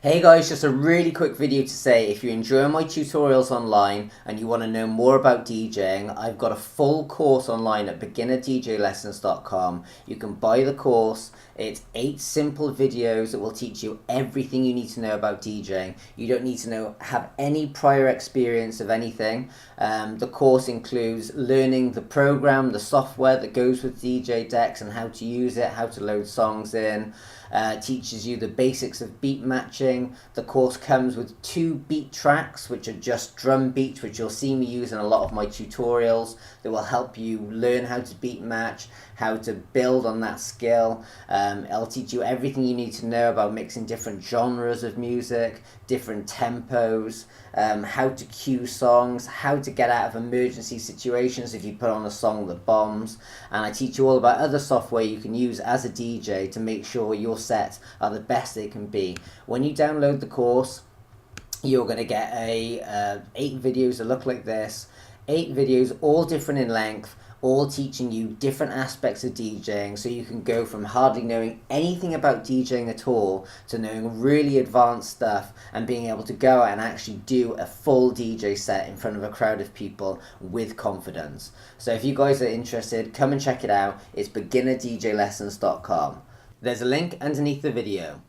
Hey guys, just a really quick video to say if you're enjoying my tutorials online and you want to know more about DJing, I've got a full course online at beginnerdjlessons.com. You can buy the course. It's 8 simple videos that will teach you everything you need to know about DJing. You don't need to have any prior experience of anything. The course includes learning the program, the software that goes with DJ decks and how to use it, how to load songs in. Teaches you the basics of beat matching. The course comes with 2 beat tracks, which are just drum beats, which you'll see me use in a lot of my tutorials, that will help you learn how to beat match, how to build on that skill. It'll teach you everything you need to know about mixing different genres of music, different tempos, how to cue songs, how to get out of emergency situations if you put on a song that bombs, and I teach you all about other software you can use as a DJ to make sure your sets are the best they can be. When you download the course, you're going to get 8 videos that look like this. 8 videos, all different in length, all teaching you different aspects of DJing, so you can go from hardly knowing anything about DJing at all to knowing really advanced stuff and being able to go out and actually do a full DJ set in front of a crowd of people with confidence. So if you guys are interested, come and check it out. It's beginnerdjlessons.com. There's a link underneath the video.